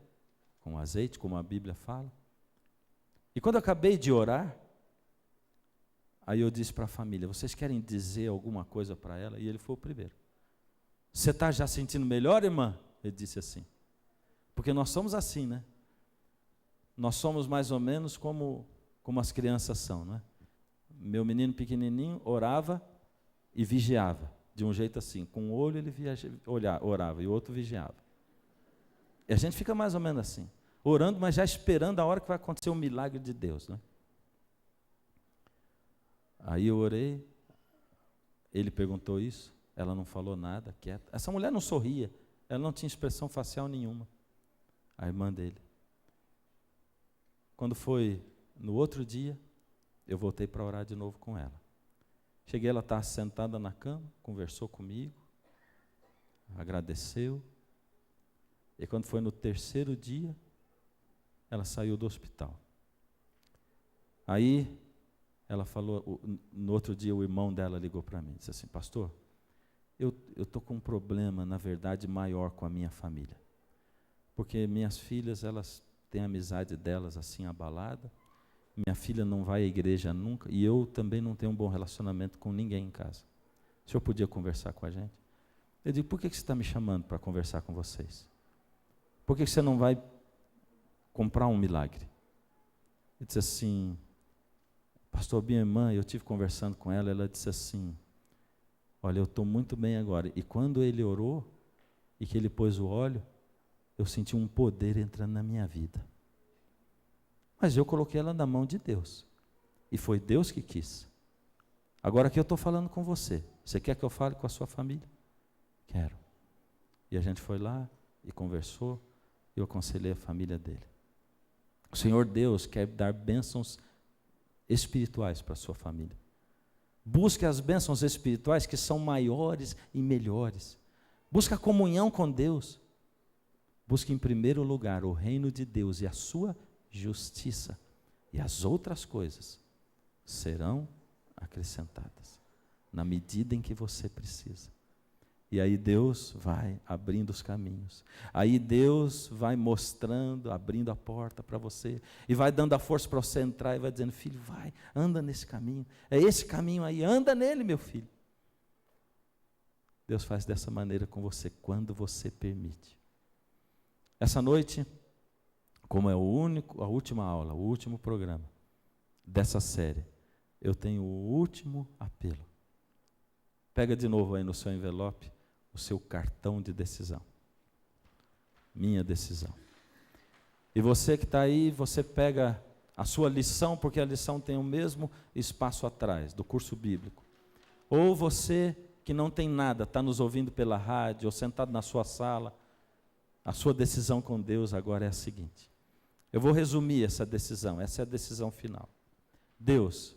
com azeite, como a Bíblia fala. E quando eu acabei de orar, aí eu disse para a família, vocês querem dizer alguma coisa para ela? E ele foi o primeiro. Você está já sentindo melhor, irmã? Ele disse assim. Porque nós somos assim, né? Nós somos mais ou menos como as crianças são, não é? Meu menino pequenininho orava e vigiava, de um jeito assim. Com um olho ele orava e o outro vigiava. E a gente fica mais ou menos assim, orando, mas já esperando a hora que vai acontecer um milagre de Deus, né? Aí eu orei, ele perguntou isso, ela não falou nada, quieta. Essa mulher não sorria, ela não tinha expressão facial nenhuma, a irmã dele. Quando foi no outro dia, eu voltei para orar de novo com ela. Cheguei, ela estava sentada na cama, conversou comigo, agradeceu. E quando foi no terceiro dia, ela saiu do hospital. Aí, ela falou, no outro dia o irmão dela ligou para mim, disse assim, pastor, eu estou com um problema, na verdade, maior com a minha família. Porque minhas filhas, elas têm a amizade delas assim abalada, minha filha não vai à igreja nunca, e eu também não tenho um bom relacionamento com ninguém em casa. O senhor podia conversar com a gente? Eu digo, por que você está me chamando para conversar com vocês? Por que você não vai comprar um milagre? Ele disse assim, pastor, minha irmã, eu estive conversando com ela, ela disse assim, olha, eu estou muito bem agora. E quando ele orou, e que ele pôs o óleo, eu senti um poder entrando na minha vida. Mas eu coloquei ela na mão de Deus. E foi Deus que quis. Agora que eu estou falando com você, você quer que eu fale com a sua família? Quero. E a gente foi lá e conversou, e eu aconselhei a família dele. O Senhor Deus quer dar bênçãos espirituais para a sua família. Busque as bênçãos espirituais que são maiores e melhores. Busque a comunhão com Deus. Busque em primeiro lugar o reino de Deus e a sua justiça. E as outras coisas serão acrescentadas na medida em que você precisa. E aí Deus vai abrindo os caminhos. Aí Deus vai mostrando, abrindo a porta para você. E vai dando a força para você entrar e vai dizendo, filho, vai, anda nesse caminho. É esse caminho aí, anda nele, meu filho. Deus faz dessa maneira com você, quando você permite. Essa noite, como é a última aula, o último programa dessa série, eu tenho o último apelo. Pega de novo aí no seu envelope o seu cartão de decisão. Minha decisão. E você que está aí, você pega a sua lição, porque a lição tem o mesmo espaço atrás, do curso bíblico. Ou você que não tem nada, está nos ouvindo pela rádio, ou sentado na sua sala, a sua decisão com Deus agora é a seguinte. Eu vou resumir essa decisão, essa é a decisão final. Deus,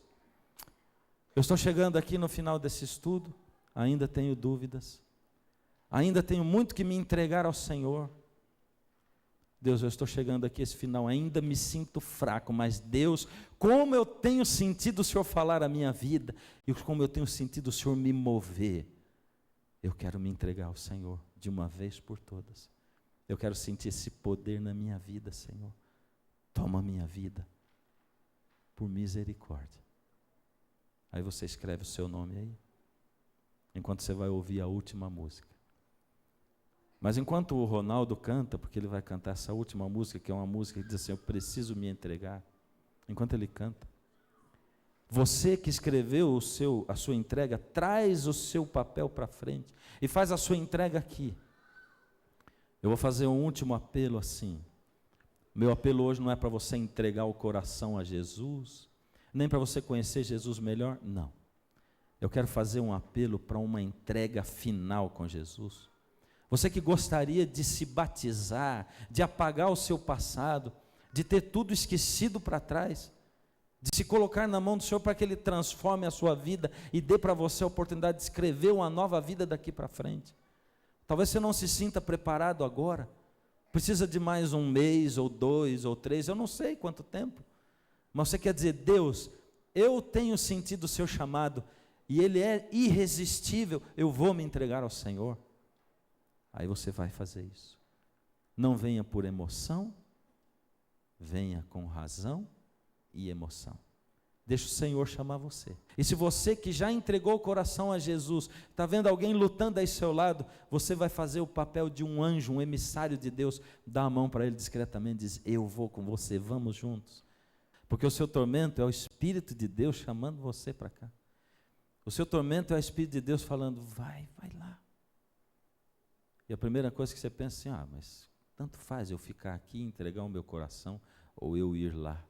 eu estou chegando aqui no final desse estudo, ainda tenho dúvidas, ainda tenho muito que me entregar ao Senhor. Deus, eu estou chegando aqui esse final, ainda me sinto fraco, mas Deus, como eu tenho sentido o Senhor falar a minha vida, e como eu tenho sentido o Senhor me mover, eu quero me entregar ao Senhor de uma vez por todas. Eu quero sentir esse poder na minha vida, Senhor. Toma a minha vida, por misericórdia. Aí você escreve o seu nome aí, enquanto você vai ouvir a última música. Mas enquanto o Ronaldo canta, porque ele vai cantar essa última música, que é uma música que diz assim, eu preciso me entregar. Enquanto ele canta, você que escreveu a sua entrega, traz o seu papel para frente e faz a sua entrega aqui. Eu vou fazer um último apelo assim. Meu apelo hoje não é para você entregar o coração a Jesus, nem para você conhecer Jesus melhor, não. Eu quero fazer um apelo para uma entrega final com Jesus. Você que gostaria de se batizar, de apagar o seu passado, de ter tudo esquecido para trás, de se colocar na mão do Senhor para que Ele transforme a sua vida e dê para você a oportunidade de escrever uma nova vida daqui para frente. Talvez você não se sinta preparado agora, Precisa de mais um mês, ou 2, ou 3, eu não sei quanto tempo. Mas você quer dizer, Deus, eu tenho sentido o seu chamado, e ele é irresistível, eu vou me entregar ao Senhor. Aí você vai fazer isso. Não venha por emoção, venha com razão e emoção. Deixa o Senhor chamar você. E se você que já entregou o coração a Jesus, está vendo alguém lutando aí ao seu lado, você vai fazer o papel de um anjo, um emissário de Deus, dá a mão para ele discretamente e diz, eu vou com você, vamos juntos. Porque o seu tormento é o Espírito de Deus chamando você para cá. O seu tormento é o Espírito de Deus falando, vai lá. E a primeira coisa que você pensa assim, mas tanto faz eu ficar aqui e entregar o meu coração, ou eu ir lá.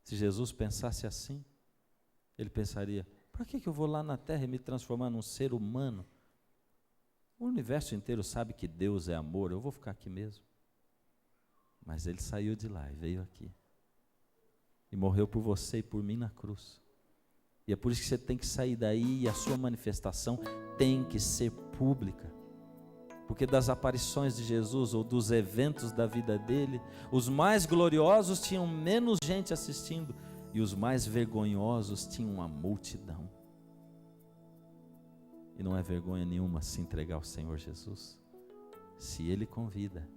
Se Jesus pensasse assim, ele pensaria, para que eu vou lá na terra e me transformar num ser humano? O universo inteiro sabe que Deus é amor, eu vou ficar aqui mesmo. Mas ele saiu de lá e veio aqui. E morreu por você e por mim na cruz. E é por isso que você tem que sair daí e a sua manifestação tem que ser pública. Porque das aparições de Jesus ou dos eventos da vida dele, os mais gloriosos tinham menos gente assistindo e os mais vergonhosos tinham uma multidão. E não é vergonha nenhuma se entregar ao Senhor Jesus. Se Ele convida,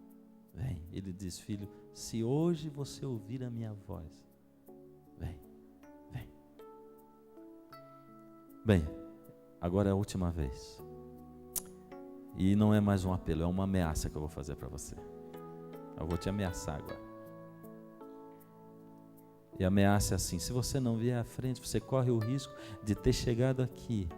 vem. Ele diz, filho, se hoje você ouvir a minha voz, vem. Bem, agora é a última vez. E não é mais um apelo, é uma ameaça que eu vou fazer para você. Eu vou te ameaçar agora. E a ameaça é assim, se você não vier à frente, você corre o risco de ter chegado aqui,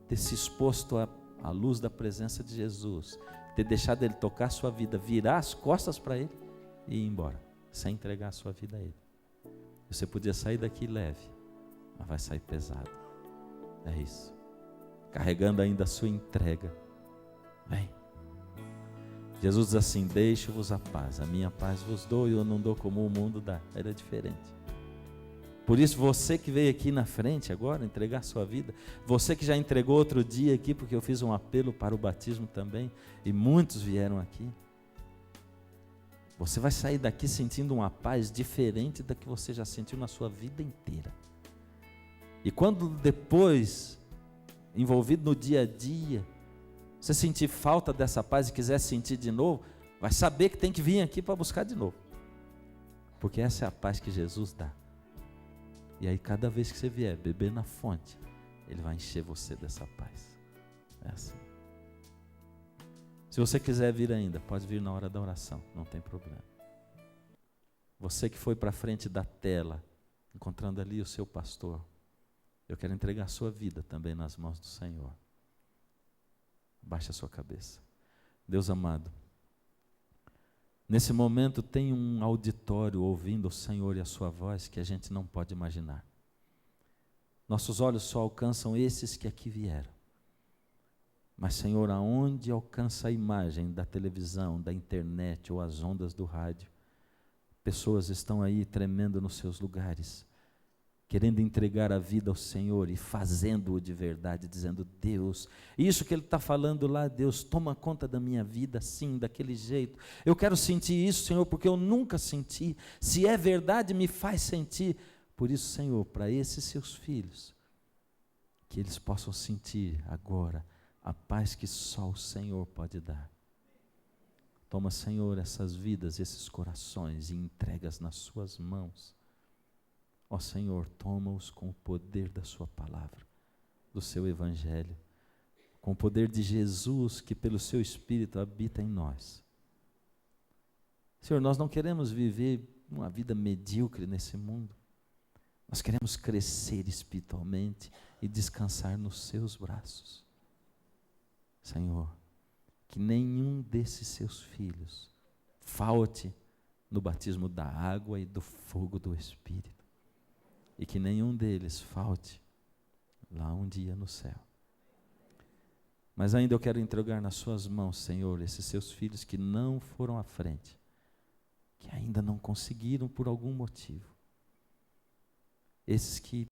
ter se exposto à luz da presença de Jesus, ter deixado Ele tocar a sua vida, virar as costas para Ele e ir embora, sem entregar a sua vida a Ele. Você podia sair daqui leve, mas vai sair pesado. É isso. Carregando ainda a sua entrega. Vem. Jesus diz assim, deixo-vos a paz, a minha paz vos dou e eu não dou como o mundo dá. Era diferente. Por isso você que veio aqui na frente agora, entregar a sua vida, você que já entregou outro dia aqui, porque eu fiz um apelo para o batismo também, e muitos vieram aqui, você vai sair daqui sentindo uma paz diferente da que você já sentiu na sua vida inteira. E quando depois, envolvido no dia a dia, você sentir falta dessa paz e quiser sentir de novo, vai saber que tem que vir aqui para buscar de novo. Porque essa é a paz que Jesus dá. E aí cada vez que você vier beber na fonte, Ele vai encher você dessa paz. É assim. Se você quiser vir ainda, pode vir na hora da oração, não tem problema. Você que foi para frente da tela, encontrando ali o seu pastor, eu quero entregar a sua vida também nas mãos do Senhor. Baixe a sua cabeça. Deus amado, nesse momento tem um auditório ouvindo o Senhor e a sua voz que a gente não pode imaginar. Nossos olhos só alcançam esses que aqui vieram. Mas, Senhor, aonde alcança a imagem da televisão, da internet ou as ondas do rádio, pessoas estão aí tremendo nos seus lugares, querendo entregar a vida ao Senhor e fazendo-o de verdade, dizendo, Deus, isso que Ele está falando lá, Deus, toma conta da minha vida assim, daquele jeito. Eu quero sentir isso, Senhor, porque eu nunca senti. Se é verdade, me faz sentir. Por isso, Senhor, para esses seus filhos, que eles possam sentir agora a paz que só o Senhor pode dar. Toma, Senhor, essas vidas, esses corações e entrega-as nas suas mãos. Ó Senhor, toma-os com o poder da sua palavra, do seu evangelho, com o poder de Jesus que pelo seu Espírito habita em nós. Senhor, nós não queremos viver uma vida medíocre nesse mundo. Nós queremos crescer espiritualmente e descansar nos seus braços. Senhor, que nenhum desses seus filhos falte no batismo da água e do fogo do Espírito. E que nenhum deles falte lá um dia no céu. Mas ainda eu quero entregar nas suas mãos, Senhor, esses seus filhos que não foram à frente, que ainda não conseguiram por algum motivo. Esses que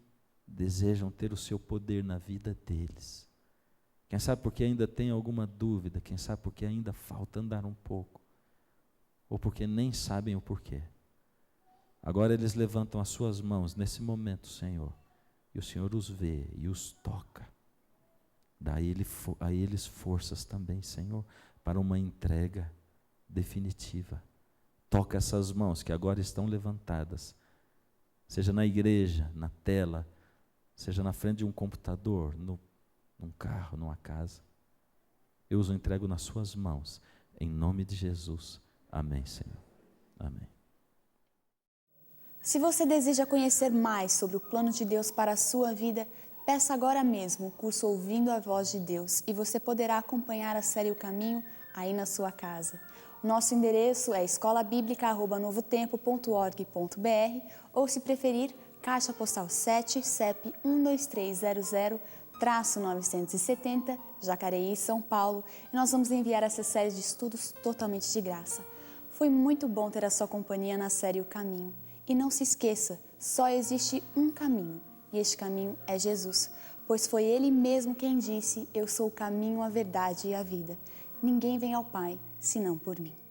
desejam ter o seu poder na vida deles, Quem sabe porque ainda tem alguma dúvida, quem sabe porque ainda falta andar um pouco, ou porque nem sabem o porquê. Agora eles levantam as suas mãos nesse momento, Senhor, e o Senhor os vê e os toca. Daí a eles forças também, Senhor, para uma entrega definitiva. Toca essas mãos que agora estão levantadas, seja na igreja, na tela, seja na frente de um computador, num carro, numa casa. Eu os entrego nas suas mãos, em nome de Jesus. Amém, Senhor. Amém. Se você deseja conhecer mais sobre o plano de Deus para a sua vida, peça agora mesmo o curso Ouvindo a Voz de Deus e você poderá acompanhar a série O Caminho aí na sua casa. O nosso endereço é escolabiblica@novotempo.org.br ou, se preferir, Caixa Postal 7, CEP 12300-970, Jacareí, São Paulo. E nós vamos enviar essa série de estudos totalmente de graça. Foi muito bom ter a sua companhia na série O Caminho. E não se esqueça, só existe um caminho, e este caminho é Jesus, pois foi Ele mesmo quem disse: eu sou o caminho, a verdade e a vida. Ninguém vem ao Pai, senão por mim.